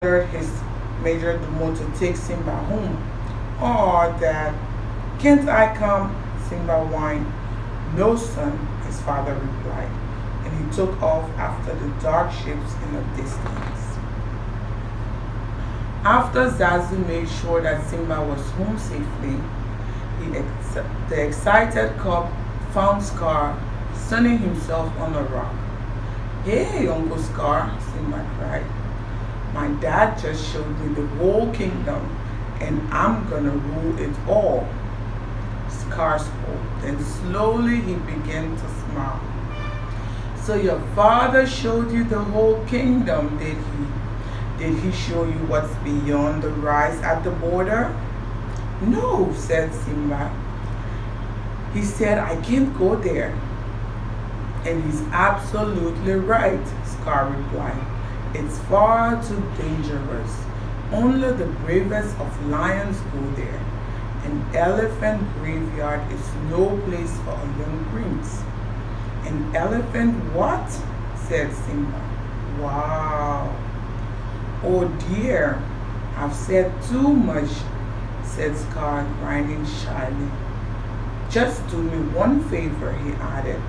ordered his major domo to take Simba home. Oh, Dad, can't I come? Simba whined. No, son, his father replied, and he took off after the dark shapes in the distance. After Zazu made sure that Simba was home safely, the excited cub found Scar sunning himself on a rock. Hey, Uncle Scar, Simba cried. My dad just showed me the whole kingdom, and I'm gonna rule it all. Scar spoke, then slowly he began to smile. So your father showed you the whole kingdom, did he? Did he show you what's beyond the rise at the border? No, said Simba. He said I can't go there. And he's absolutely right, Scar replied. It's far too dangerous. Only the bravest of lions go there. An elephant graveyard is no place for a young prince. An elephant what? Said Simba. Wow. Oh dear, I've said too much, said Scar, grinding shyly. Just do me one favor, he added.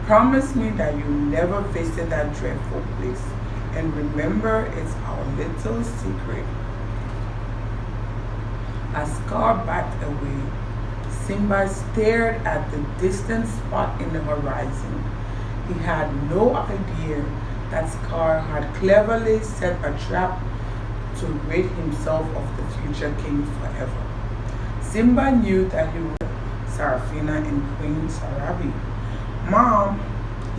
Promise me that you never visit that dreadful place. And remember, it's our little secret. As Scar backed away, Simba stared at the distant spot in the horizon. He had no idea that Scar had cleverly set a trap to rid himself of the future king forever. Simba knew that he would Sarafina and Queen Sarabi. Mom,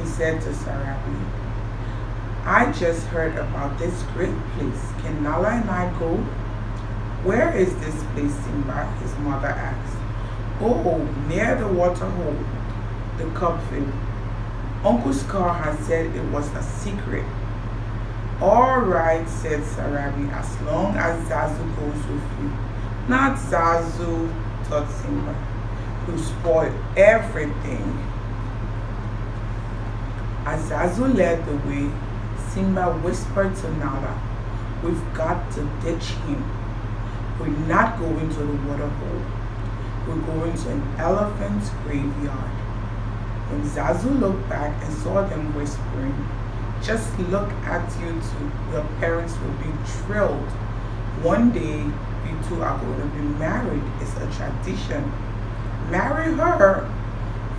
he said to Sarabi, I just heard about this great place. Can Nala and I go? Where is this place, Simba? His mother asked. Oh, near the water hole, the cub said. Uncle Scar had said it was a secret. All right, said Sarabi, as long as Zazu goes with you. Not Zazu, thought Simba, who spoiled everything. As Zazu led the way, Simba whispered to Nala, we've got to ditch him. We're not going to the water hole. We're going to an elephant's graveyard. When Zazu looked back and saw them whispering, just look at you two. Your parents will be thrilled. One day, you two are going to be married. It's a tradition. Marry her?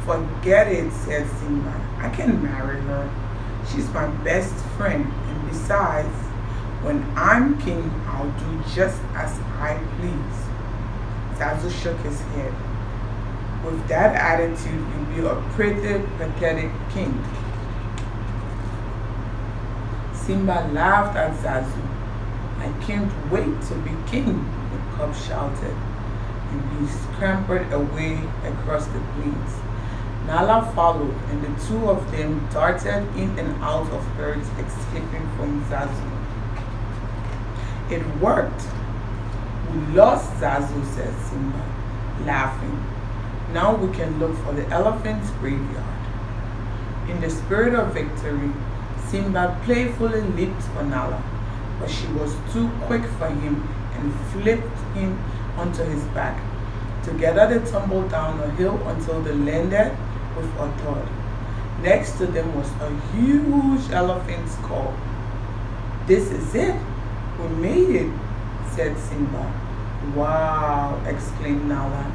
Forget it, said Simba. I can marry her. She's my best friend. And besides, when I'm king, I'll do just as I please. Zazu shook his head. With that attitude, you'll be a pretty pathetic king. Simba laughed at Zazu. I can't wait to be king, the cub shouted, and he scampered away across the plains. Nala followed, and the two of them darted in and out of herds, escaping from Zazu. It worked. We lost Zazu, said Simba, laughing. Now we can look for the elephant's graveyard. In the spirit of victory, Simba playfully leaped for Nala, but she was too quick for him and flipped him onto his back. Together they tumbled down a hill until they landed with a thud. Next to them was a huge elephant's skull. This is it. We made it, said Simba. Wow, exclaimed Nala.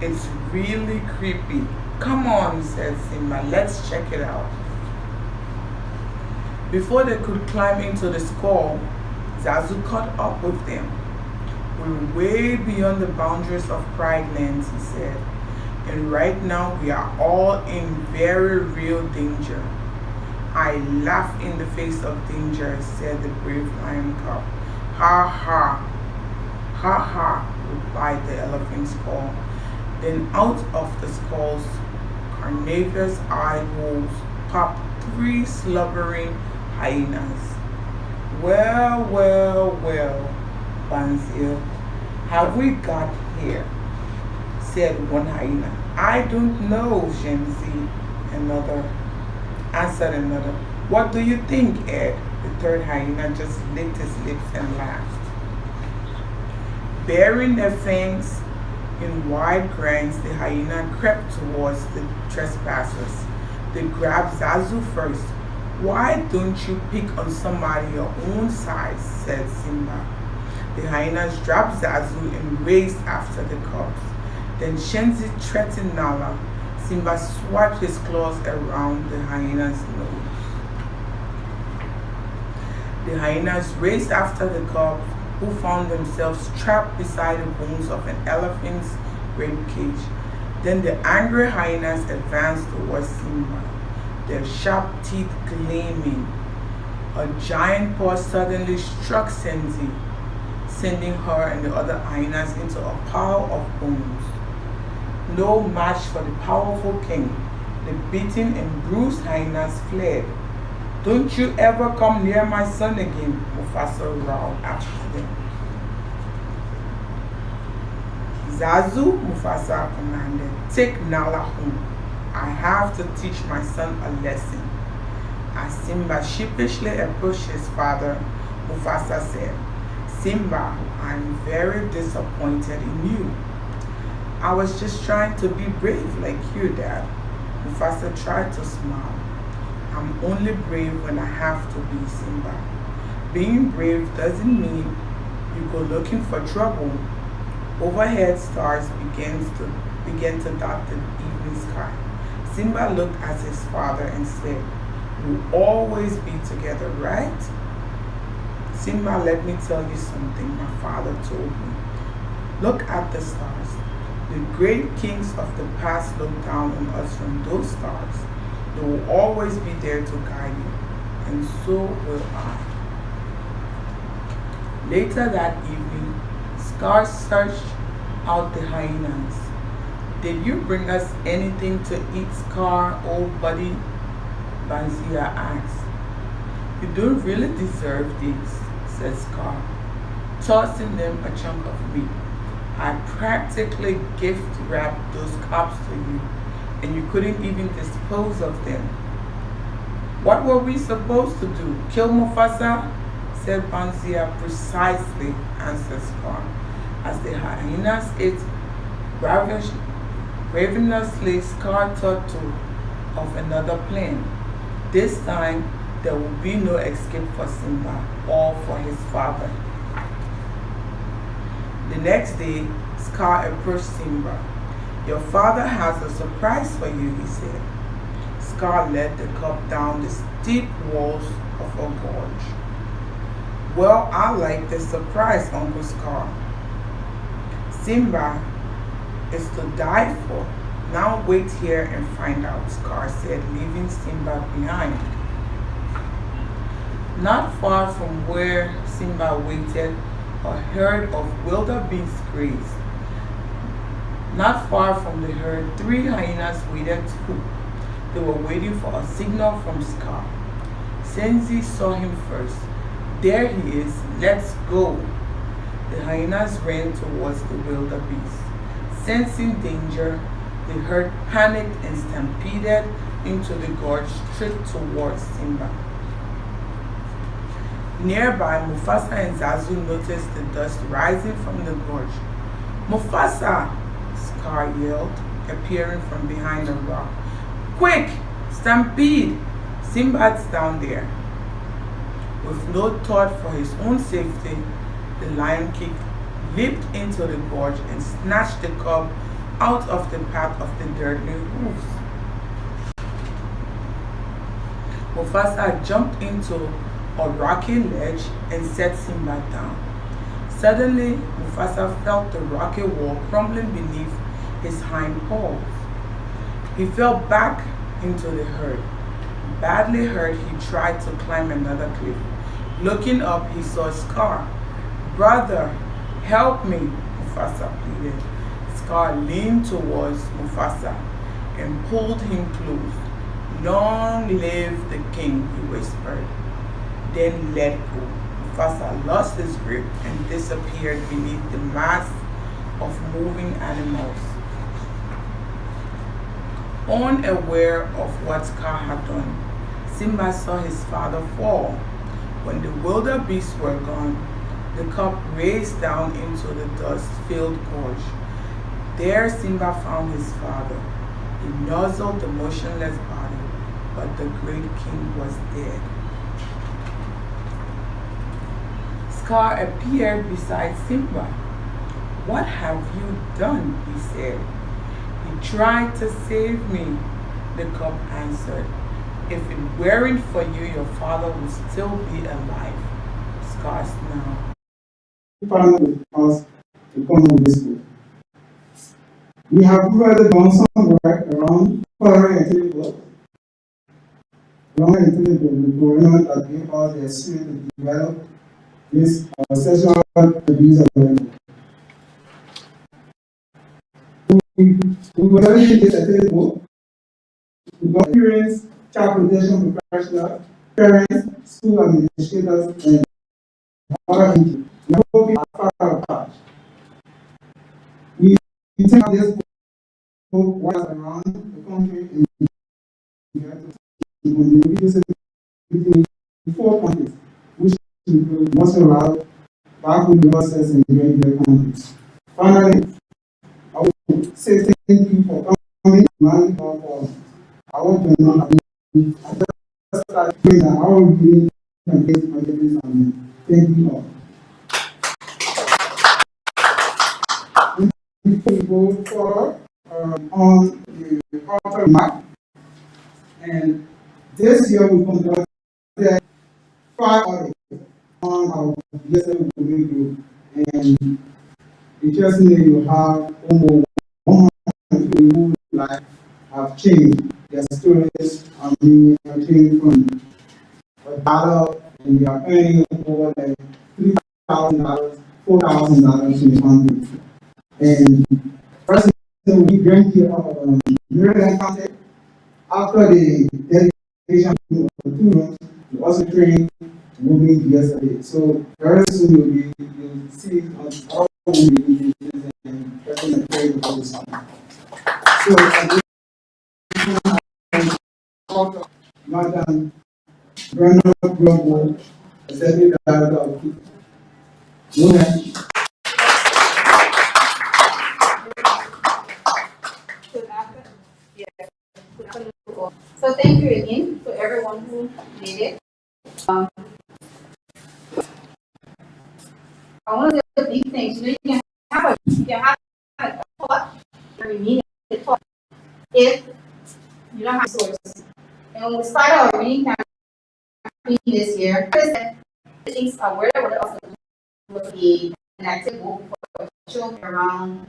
It's really creepy. Come on, said Simba. Let's check it out. Before they could climb into the skull, Zazu caught up with them. We're way beyond the boundaries of Pride Lands, he said. And right now we are all in very real danger. I laugh in the face of danger, said the brave lion cub. Ha ha. Ha ha, replied the elephant skull. Then out of the skull's carnivorous eye holes popped 3 slubbering hyenas. Well, well, well, Banzil, have we got here? Said one hyena. I don't know, Shamsi, answered another. What do you think, Ed? The third hyena just licked his lips and laughed. Baring their fangs in wide grins, the hyena crept towards the trespassers. They grabbed Zazu first. "Why don't you pick on somebody your own size?" said Simba. The hyenas dropped Zazu and raced after the cubs. Then Shenzi threatened Nala. Simba swiped his claws around the hyena's nose. The hyenas raced after the cubs, who found themselves trapped beside the bones of an elephant's rib cage. Then the angry hyenas advanced towards Simba, their sharp teeth gleaming. A giant paw suddenly struck Senzi, sending her and the other hyenas into a pile of bones. No match for the powerful king. The beaten and bruised hyenas fled. "Don't you ever come near my son again," Mufasa growled after them. "Zazu," Mufasa commanded, "take Nala home. I have to teach my son a lesson." As Simba sheepishly approached his father, Mufasa said, "Simba, I'm very disappointed in you." "I was just trying to be brave like you, Dad." Mufasa tried to smile. "I'm only brave when I have to be, Simba. Being brave doesn't mean you go looking for trouble." Overhead stars began to dot the evening sky. Simba looked at his father and said, "We'll always be together, right?" "Simba, let me tell you something," my father told me. "Look at the stars. The great kings of the past look down on us from those stars. They will always be there to guide you, and so will I." Later that evening, Scar searched out the hyenas. "Did you bring us anything to eat, Scar, old buddy?" Banzia asked. "You don't really deserve these," said Scar, tossing them a chunk of meat. "I practically gift wrapped those cops to you, and you couldn't even dispose of them." "What were we supposed to do? Kill Mufasa?" said Banzia. "Precisely," answered Scar, as the hyenas ate ravenously. Scar thought of another plan. This time, there will be no escape for Simba or for his father. The next day, Scar approached Simba. "Your father has a surprise for you," he said. Scar led the cub down the steep walls of a gorge. "Well, I like the surprise, Uncle Scar. Simba is to die for. Now wait here and find out," Scar said, leaving Simba behind. Not far from where Simba waited, a herd of wildebeest grazed. Not far from the herd, 3 hyenas waited too. They were waiting for a signal from Scar. Senzi saw him first. "There he is, let's go." The hyenas ran towards the wildebeest. Sensing danger, the herd panicked and stampeded into the gorge straight towards Simba. Nearby, Mufasa and Zazu noticed the dust rising from the gorge. "Mufasa!" Scar yelled, appearing from behind a rock. "Quick! Stampede! Simba's down there." With no thought for his own safety, the Lion King leaped into the gorge and snatched the cub out of the path of the deadly wolves. Mufasa jumped into a rocky ledge and set Simba down. Suddenly, Mufasa felt the rocky wall crumbling beneath his hind paws. He fell back into the herd. Badly hurt, he tried to climb another cliff. Looking up, he saw Scar. "Brother, help me," Mufasa pleaded. Scar leaned towards Mufasa and pulled him close. "Long live the king," he whispered, then let go. Mufasa lost his grip and disappeared beneath the mass of moving animals. Unaware of what Scar had done, Simba saw his father fall. When the wildebeests were gone, the cub raced down into the dust-filled gorge. There Simba found his father. He nuzzled the motionless body, but the great king was dead. Scar appeared beside Simba. "What have you done?" he said. "He tried to save me," the cub answered. "If it weren't for you, your father would still be alive." Scar snarled. Partner with us to come on this book. We have already done some work around foreign intelligence. Foreign intelligence, the program that gave us the experience to develop this sexual abuse awareness. We were studying this intelligence. We got parents, child protection professionals, parents, school administrators, and other people. We are hoping far apart. We take this book once around the country and we use it between 4 countries, which include Montserrat, Baku, Brussels, and Great countries. Finally, I would say thank you for coming. For our journal. I just started doing that. I will be thank you all. Before we go forward on the author map, and this year we conducted 5 audits on our DSM group, and interestingly, you have almost 100 people who have changed their stories. I mean, changed from a dollar, and they are earning over $3,000, $4,000 in the country. And first, we grant here Maryland County. After the dedication of 2 rooms, we also trained moving yesterday. So very soon you'll see how we will be using and personal training for this one. So Madam Brenda Grumble, Executive Director of Women. So thank you again to everyone who did it. I want to do a big thing. So you can have a thought, very meaningful thought, if you don't have resources. And when we started our reading campaign this year, things are where would also be an active book for children around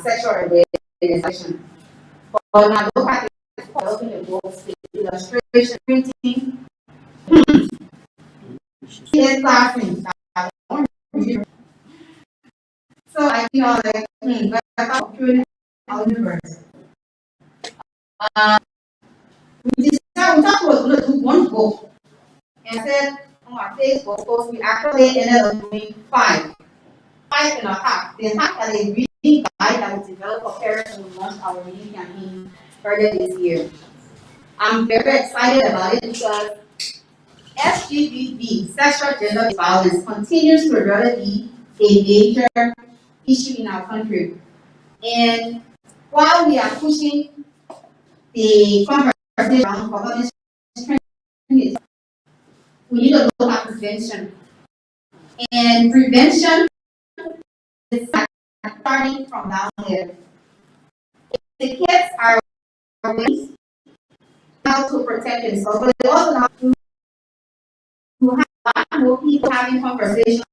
sexual orientation. But now look at developing the books, the illustration, printing. It's laughing. So I feel like, but about our universe. We thought we were going to do 1 book. And I said on our Facebook post, we actually ended up doing 5. 5.5. The fact that a reading guide that was developed for parents who launched our reading campaign earlier this year. I'm very excited about it because SGBV, sexual gender violence, continues to really be a major issue in our country. And while we are pushing the conversation around government, we need to look at prevention. And prevention is starting from down here. If the kids are raised how to protect themselves, but they also have to have a lot more people having conversations